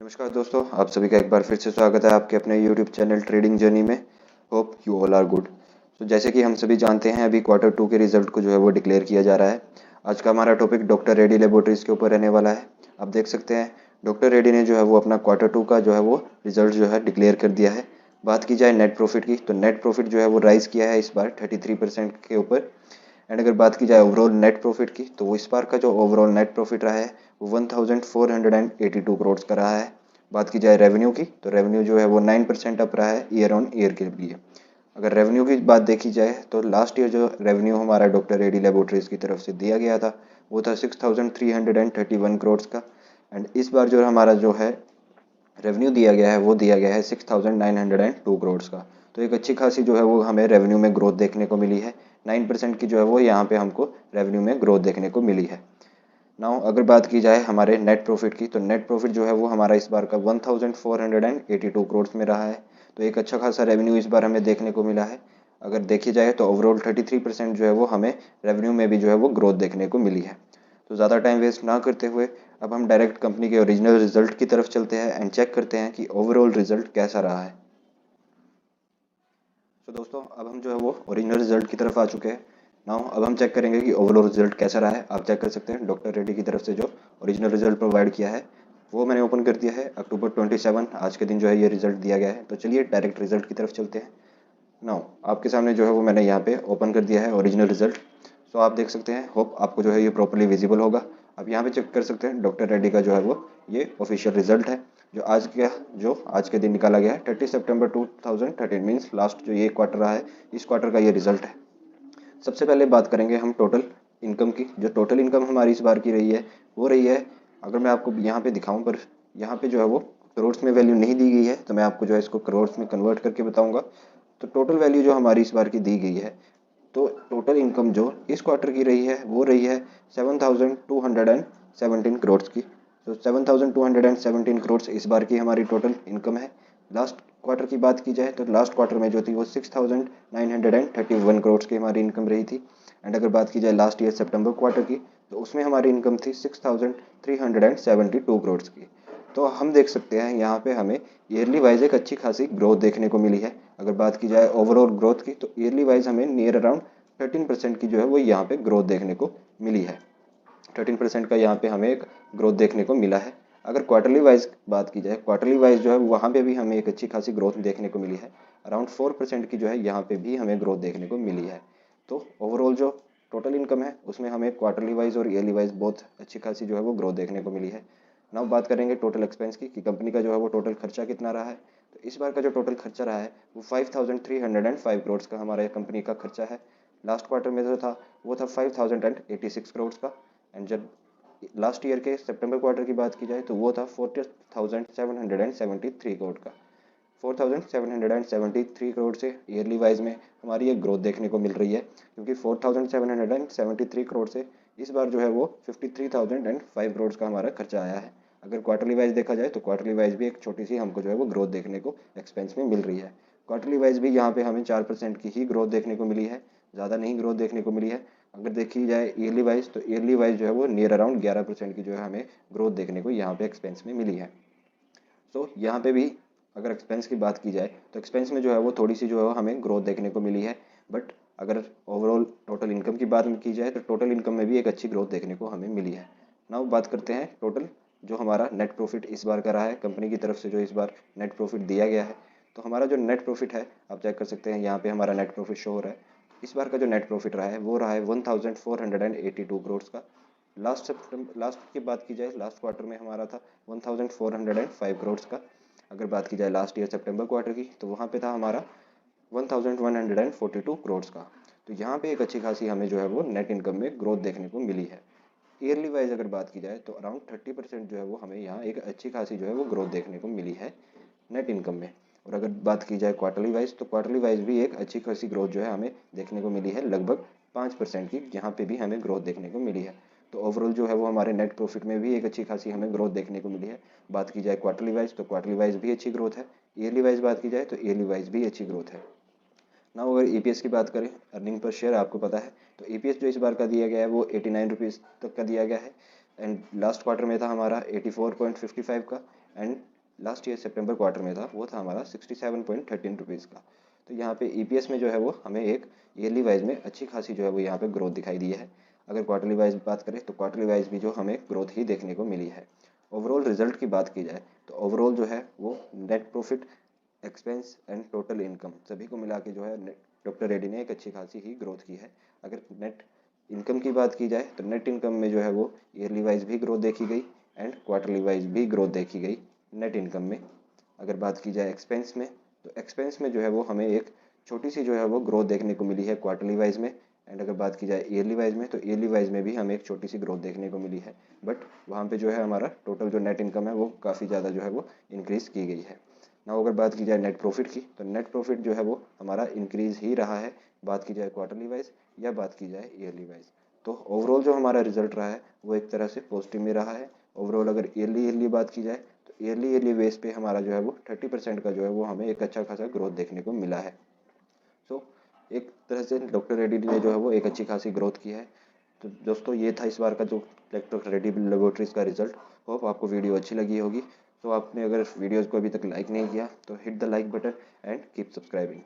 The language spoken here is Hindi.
नमस्कार दोस्तों, आप सभी का एक बार फिर से स्वागत है आपके अपने YouTube चैनल ट्रेडिंग जर्नी में। Hope you all are good. तो जैसे कि हम सभी जानते हैं, अभी Q2 के रिजल्ट को जो है वो डिक्लेयर किया जा रहा है। आज का हमारा टॉपिक डॉक्टर रेड्डी लेबोरेटरीज के ऊपर रहने वाला है। आप देख सकते हैं डॉक्टर रेड्डी ने जो है वो अपना Q2 का जो है वो रिजल्ट जो है डिक्लेयर कर दिया है। बात की जाए नेट प्रॉफिट की, तो नेट प्रॉफिट जो है वो राइज किया है इस बार 33% के ऊपर। एंड अगर बात की जाए ओवरऑल नेट प्रॉफिट की, तो इस बार का जो ओवरऑल नेट प्रॉफिट रहा है वो 1482 करोड़ का रहा है। बात की जाए रेवेन्यू की, तो रेवेन्यू जो है वो 9% अप रहा है ईयर ऑन ईयर के लिए। अगर रेवेन्यू की बात देखी जाए तो लास्ट ईयर जो रेवेन्यू हमारा डॉक्टर रेड्डी लेबोरेटरीज की तरफ से दिया गया था वो था 6331 करोड़ का। एंड इस बार जो हमारा जो है रेवेन्यू दिया गया है वो दिया गया है 6902 करोड़ का। तो एक अच्छी खासी जो है वो हमें रेवेन्यू में ग्रोथ देखने को मिली है। 9% की जो है वो यहाँ पे हमको रेवेन्यू में ग्रोथ देखने को मिली है। नाउ अगर बात की जाए हमारे नेट प्रॉफिट की, तो नेट प्रॉफिट जो है वो हमारा इस बार का 1482 करोड़ में रहा है। तो एक अच्छा खासा रेवेन्यू इस बार हमें देखने को मिला है। अगर देखी जाए तो ओवरऑल 33% जो है वो हमें रेवेन्यू में भी जो है वो ग्रोथ देखने को मिली है। तो ज़्यादा टाइम वेस्ट ना करते हुए अब हम डायरेक्ट कंपनी के ओरिजिनल रिजल्ट की तरफ चलते हैं एंड चेक करते हैं कि ओवरऑल रिजल्ट कैसा रहा है। तो दोस्तों अब हम जो है वो ओरिजिनल रिजल्ट की तरफ आ चुके हैं। नाउ अब हम चेक करेंगे कि ओवरऑल रिजल्ट कैसा रहा है। आप चेक कर सकते हैं डॉक्टर रेड्डी की तरफ से जो ओरिजिनल रिजल्ट प्रोवाइड किया है वो मैंने ओपन कर दिया है। अक्टूबर 27 आज के दिन जो है ये रिजल्ट दिया गया है। तो चलिए डायरेक्ट रिजल्ट की तरफ चलते हैं। नाउ आपके सामने जो है वो मैंने यहाँ पे ओपन कर दिया है ओरिजिनल रिजल्ट। सो आप देख सकते हैं, होप आपको जो है ये प्रॉपर्ली विजिबल होगा। आप यहाँ पे चेक कर सकते हैं डॉक्टर रेड्डी का जो है वो ये ऑफिशियल रिजल्ट है जो आज के दिन निकाला गया है 30 सितंबर 2013 मीन्स लास्ट जो ये क्वार्टर रहा है इस क्वार्टर का ये रिजल्ट है। सबसे पहले बात करेंगे हम टोटल इनकम की। जो टोटल इनकम हमारी इस बार की रही है वो रही है, अगर मैं आपको यहाँ पे दिखाऊं, पर यहाँ पे जो है वो करोड़ में वैल्यू नहीं दी गई है, तो मैं आपको जो है इसको करोड़ में कन्वर्ट करके बताऊंगा। तो टोटल वैल्यू जो हमारी इस बार की दी गई है, तो टोटल इनकम जो इस क्वार्टर की रही है वो रही है 7217 करोड़ की। तो 7217 करोड़ इस बार की हमारी टोटल इनकम है। लास्ट क्वार्टर की बात की जाए तो लास्ट क्वार्टर में जो थी वो 6931 करोड़ की हमारी इनकम रही थी। एंड अगर बात की जाए लास्ट ईयर सितंबर क्वार्टर की, तो उसमें हमारी इनकम थी 6372 करोड़ की। तो हम देख सकते हैं यहाँ पे हमें ईयरली वाइज एक अच्छी खासी ग्रोथ देखने को मिली है। अगर बात की जाए ओवरऑल ग्रोथ की, तो ईयरली वाइज हमें नियर अराउंड 13% की जो है वो यहाँ पे ग्रोथ देखने को मिली है। 13% का यहाँ पे हमें एक ग्रोथ देखने को मिला है। अगर क्वार्टरली वाइज बात की जाए, क्वार्टरली वाइज जो है वहाँ पे भी हमें एक अच्छी खासी ग्रोथ देखने को मिली है। अराउंड 4% की जो है यहाँ पे भी हमें ग्रोथ देखने को मिली है। तो ओवरऑल जो टोटल इनकम है उसमें हमें क्वार्टरली वाइज और ईयरली वाइज बहुत अच्छी खासी जो है वो ग्रोथ देखने को मिली है। नाउ बात करेंगे टोटल एक्सपेंस की कि कंपनी का जो है वो टोटल खर्चा कितना रहा है। तो इस बार का जो टोटल खर्चा रहा है वो 5305 करोड़ का हमारे कंपनी का खर्चा है। लास्ट क्वार्टर में जो था वो था 5086 करोड़ का। एंड जब लास्ट ईयर के सितंबर क्वार्टर की बात की जाए तो वो था 4773 करोड़ का। 4773 करोड़ से ईयरली वाइज में हमारी एक ग्रोथ देखने को मिल रही है, क्योंकि 4773 करोड़ से इस बार जो है वो 53,005 करोड़ का हमारा खर्चा आया है। अगर क्वार्टरली वाइज देखा जाए तो क्वार्टरली वाइज भी एक छोटी सी हमको जो है वो ग्रोथ देखने को एक्सपेंस में मिल रही है। क्वार्टरली वाइज भी यहाँ पे हमें 4% की ही ग्रोथ देखने को मिली है, ज़्यादा नहीं ग्रोथ देखने को मिली है। अगर देखी जाए ईयरली वाइज, तो ईयरली वाइज जो है वो नियर अराउंड 11% की जो है हमें ग्रोथ देखने को यहाँ पे एक्सपेंस में मिली है। तो यहाँ पे भी अगर एक्सपेंस की बात की जाए तो एक्सपेंस में जो है वो थोड़ी सी जो है हमें ग्रोथ देखने को मिली है। बट अगर ओवरऑल टोटल इनकम की बात की जाए तो टोटल इनकम में भी एक अच्छी ग्रोथ देखने को हमें मिली है। नाउ बात करते हैं टोटल जो हमारा नेट प्रॉफिट इस बार का रहा है कंपनी की तरफ से जो इस बार नेट प्रॉफिट दिया गया है। तो हमारा जो नेट प्रॉफिट है आप चेक कर सकते हैं, यहाँ पे हमारा नेट प्रॉफिट शो हो रहा है। इस बार का जो नेट प्रॉफिट रहा है वो रहा है 1482 करोड़ का। लास्ट की बात की जाए, लास्ट क्वार्टर में हमारा था 1405 करोड़ का। अगर बात की जाए लास्ट ईयर सितंबर क्वार्टर की, तो वहाँ पे था हमारा 1142 करोड़ का। तो यहाँ पे एक अच्छी खासी हमें जो है वो नेट इनकम में ग्रोथ देखने को मिली है। ईयरली वाइज अगर बात की जाए तो अराउंड 30% जो है वो हमें यहाँ एक अच्छी खासी जो है वो ग्रोथ देखने को मिली है नेट इनकम में। और अगर बात की जाए क्वार्टरली वाइज, तो क्वार्टरली वाइज भी एक अच्छी खासी ग्रोथ जो है हमें देखने को मिली है, लगभग 5% की यहाँ पे भी हमें ग्रोथ देखने को मिली है। तो ओवरऑल जो है वो हमारे नेट प्रॉफिट में भी एक अच्छी खासी हमें ग्रोथ देखने को मिली है। बात की जाए क्वार्टरली वाइज, तो क्वार्टरली वाइज भी अच्छी ग्रोथ है। ईयरली वाइज बात की जाए तो ईयरली वाइज भी अच्छी ग्रोथ है। ना अगर ईपीएस की बात करें, अर्निंग पर शेयर आपको पता है, तो ईपीएस जो इस बार का दिया गया है वो 89 रुपीज़ तक का दिया गया है। एंड लास्ट क्वार्टर में था हमारा 84.55 का। And last year September quarter में था वो था हमारा 67.13 रुपीज़ का। तो यहाँ पे ईपीएस में जो है वो हमें एक ईयरली वाइज में अच्छी खासी जो है वो यहाँ पे ग्रोथ दिखाई दी है। अगर क्वार्टरली वाइज बात करें तो क्वार्टरली वाइज भी जो हमें ग्रोथ ही देखने को मिली है। ओवरऑल रिजल्ट की बात की जाए तो ओवरऑल जो है वो net profit, expense and total income सभी को मिला के जो है डॉक्टर रेड्डी ने एक अच्छी खासी ही ग्रोथ की है। अगर नेट इनकम की बात की जाए तो नेट इनकम में जो है वो ईयरली वाइज भी ग्रोथ देखी गई एंड क्वार्टरली वाइज भी ग्रोथ देखी गई नेट इनकम में। अगर बात की जाए एक्सपेंस में तो एक्सपेंस में जो है वो हमें एक छोटी सी जो है वो ग्रोथ देखने को मिली है क्वार्टरली वाइज में। एंड अगर बात की जाए ईयरली वाइज में तो ईयरली वाइज में भी हमें एक छोटी सी ग्रोथ देखने को मिली है, बट वहाँ पे जो है हमारा टोटल जो नेट इनकम है वो काफ़ी ज़्यादा जो है वो इंक्रीज़ की गई है ना। अगर बात की जाए नेट प्रॉफिट की तो नेट प्रॉफिट जो है वो हमारा इंक्रीज़ ही रहा है, बात की जाए क्वार्टरली वाइज या बात की जाए ईयरली वाइज। तो ओवरऑल जो हमारा रिजल्ट रहा है वो एक तरह से पॉजिटिव में रहा है। ओवरऑल अगर ईयरली बात की जाए तो ईयरली बेस पे हमारा जो है वो 30% का जो है वो हमें एक अच्छा खासा ग्रोथ देखने को मिला है। सो एक तरह से डॉक्टर रेड्डी ने जो है वो एक अच्छी खासी ग्रोथ की है। तो दोस्तों ये था इस बार का जो डॉक्टर रेड्डी लेबोरेटरीज का रिजल्ट। होप आपको वीडियो अच्छी लगी होगी। तो आपने अगर वीडियोज़ को अभी तक लाइक नहीं किया तो hit the like button and keep subscribing.